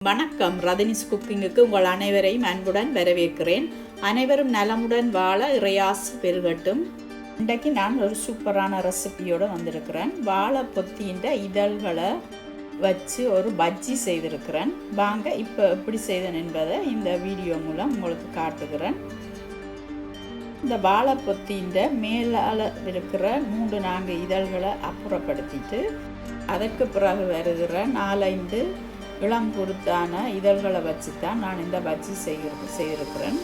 வணக்கம். ரதினிஸ் குக்கிங்குக்கு உங்கள் அனைவரையும் அன்புடன் வரவேற்கிறேன். அனைவரும் நலமுடன் வாழ இறையாசு பெருகட்டும். இன்றைக்கு நான் ஒரு சூப்பரான ரெசிபியோடு வந்திருக்கிறேன். வாழை பொத்தியின் இதழ்களை வச்சு ஒரு பஜ்ஜி செய்திருக்கிறேன். வாங்க இப்போ எப்படி செய்தேன் என்பதை இந்த வீடியோ மூலம் உங்களுக்கு காட்டுகிறேன். இந்த வாழை பொத்தியின் மேலால் இருக்கிற 3-4 இதழ்களை அப்புறப்படுத்திட்டு அதற்கு பிறகு வருகிற 4-5 இளம் குருத்தான இதழ்களை வச்சு தான் நான் இந்த பஜ்ஜி செய்திருக்கிறேன்.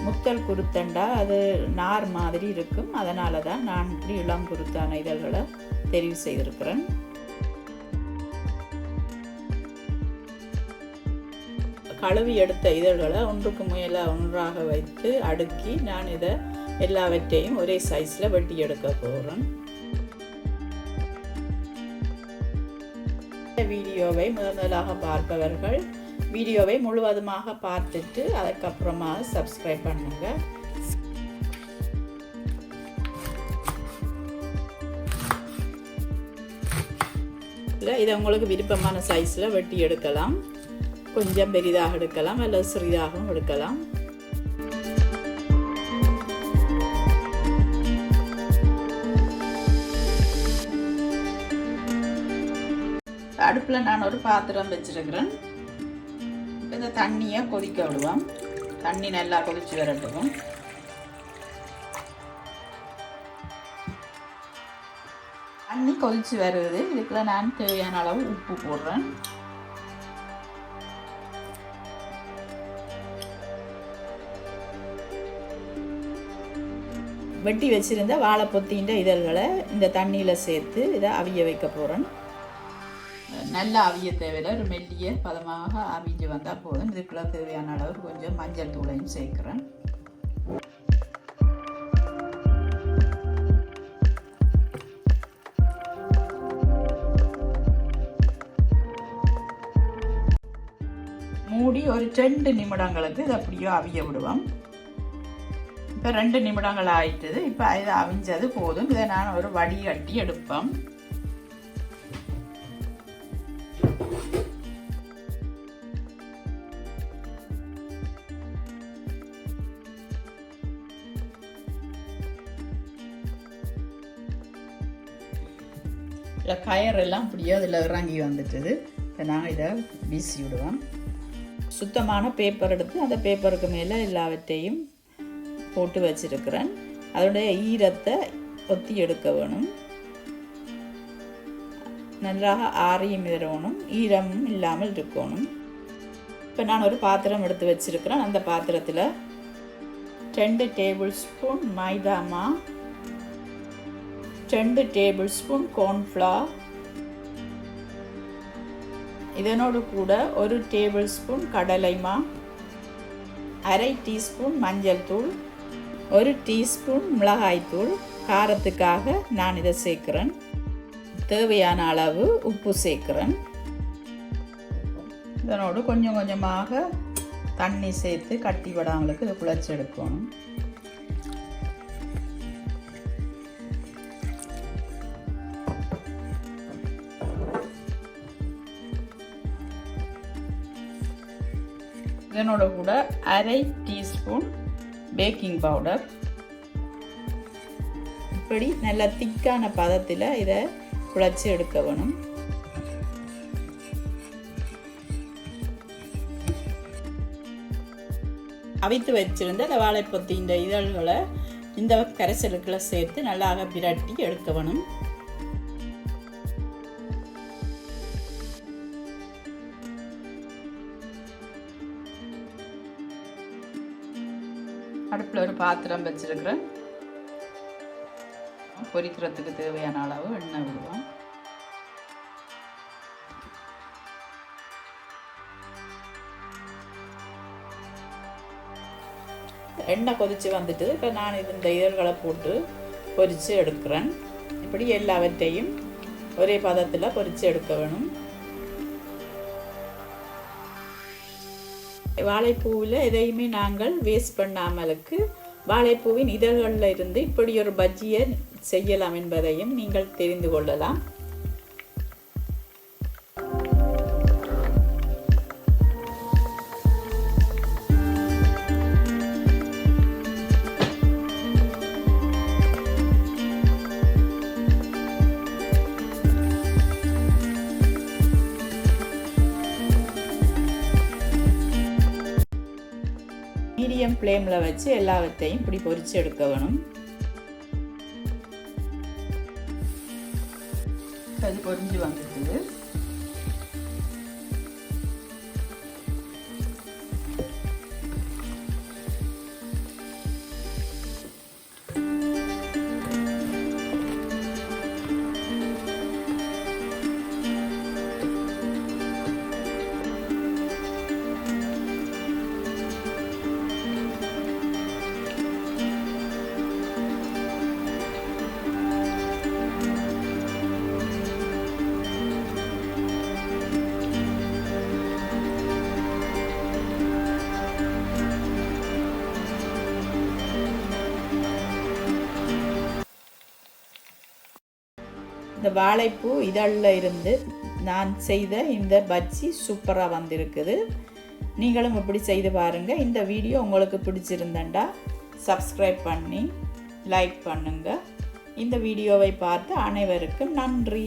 முத்தல் குருத்தண்டா அது நார் மாதிரி இருக்கும், அதனால தான் நான் இப்படி இளம் குருத்தான இதழ்களை தெரிவு செய்திருக்கிறேன். கழுவி எடுத்த இதழ்களை ஒன்றுக்கு மேலே ஒன்றாக வைத்து அடுக்கி நான் இதை எல்லாவற்றையும் ஒரே சைஸில் வெட்டி எடுக்க போகிறேன். வீடியோவை முதலாக பார்ப்பவர்கள் வீடியோவை முழுவதுமாக பார்த்துட்டு அதுக்கப்புறமா சப்ஸ்கிரைப் பண்ணுங்க. இதை உங்களுக்கு விருப்பமான சைஸில் வெட்டி எடுக்கலாம். கொஞ்சம் பெரிதாக எடுக்கலாம் அல்லது சிறிதாகவும் எடுக்கலாம். அடுப்பில் நான் ஒரு பாத்திரம் வச்சிருக்கிறேன். இந்த தண்ணியை கொதிக்க விடுவோம். தண்ணி நல்லா கொதிச்சு வரட்டும். தண்ணி கொதிச்சு வருது. இதுக்குள்ள நான் தேவையான அளவு உப்பு போடுறேன். வெட்டி வச்சிருந்த வாழை பொத்தின்ற இதழ்களை இந்த தண்ணியில் சேர்த்து இதை அவிய வைக்க போகிறேன். நல்லா அவிய தேவையில்லை, ஒரு மெல்லிய பதமாக அவிஞ்சு வந்தால் போதும். இதுக்குள்ள தேவையான அளவு கொஞ்சம் மஞ்சள் தூளையும் சேர்க்குறேன். மூடி ஒரு 2 நிமிடங்களுக்கு இதை அப்படியோ அவிய விடுவோம். இப்போ 2 நிமிடங்கள் ஆயிட்டுது. இப்போ இதை அவிஞ்சது போதும். இதை நான் ஒரு வடிகட்டி எடுப்பேன். இல்லை கயரெல்லாம் அப்படியோ அதில் இறங்கி வந்துட்டுது. இப்போ நாங்கள் இதை வீசி விடுவோம். சுத்தமான பேப்பர் எடுத்து அந்த பேப்பருக்கு மேலே எல்லாவற்றையும் போட்டு வச்சிருக்கிறேன். அதோடைய ஈரத்தை ஒத்தி எடுக்க வேணும். நன்றாக ஆறியும் வரணும், ஈரமும் இல்லாமல் இருக்கணும். இப்போ நான் ஒரு பாத்திரம் எடுத்து வச்சிருக்கிறேன். அந்த பாத்திரத்தில் 2 டேபிள் ஸ்பூன் மைதா மாவு, 2 டேபிள் ஸ்பூன் கார்ன்ஃப்ளவர், இதனோடு கூட 1 டேபிள் ஸ்பூன் கடலை மாவு, 1/2 டீஸ்பூன் மஞ்சள் தூள், 1 டீஸ்பூன் மிளகாய் தூள். காரத்துக்காக நான் இதை சேர்க்குறேன். தேவையான அளவு உப்பு சேர்க்குறேன். இதனோடு கொஞ்சம் கொஞ்சமாக தண்ணி சேர்த்து கட்டி விடாமலுக்கு இதை குழச்சி எடுக்கணும். இதனோட கூட 1/2 டீஸ்பூன் பேக்கிங் பவுடர். இப்படி நல்ல திக்கான பதத்தில் இதை குழச்சி எடுக்க வேணும். அவித்து வச்சிருந்த இந்த வாழைப்பொத்தி இந்த இதழ்களை இந்த கரைசலுக்குள்ள சேர்த்து நல்லாக பிரட்டி எடுக்க வேணும். அடுப்பில் ஒரு பாத்திரம் வச்சிருக்கிறேன். பொரிக்கிறதுக்கு தேவையான அளவு எண்ணெய் விடுவோம். எண்ணெய் கொதிச்சு வந்துட்டு இப்போ நான் இந்த இதழ்களை போட்டு பொரித்து எடுக்கிறேன். இப்படி எல்லாவற்றையும் ஒரே பதத்தில் பொரித்து எடுக்க வேணும். வாழைப்பூவில் எதையுமே நாங்கள் வேஸ்ட் பண்ணாமலுக்கு வாழைப்பூவின் இதழ்களில் இருந்து இப்படி ஒரு பஜ்ஜியை செய்யலாம் என்பதையும் நீங்கள் தெரிந்து கொள்ளலாம். மீடியம் ஃப்ளேமில் வச்சு எல்லாவற்றையும் இப்படி பொரித்து எடுக்க வேணும். அது பொரிஞ்சு வந்துடுது. இந்த வாழைப்பூ இதழில் இருந்து நான் செய்த இந்த பஜ்ஜி சூப்பராக வந்திருக்குது. நீங்களும் இப்படி செய்து பாருங்கள். இந்த வீடியோ உங்களுக்கு பிடிச்சிருந்தா சப்ஸ்கிரைப் பண்ணி லைக் பண்ணுங்கள். இந்த வீடியோவை பார்த்து அனைவருக்கும் நன்றி.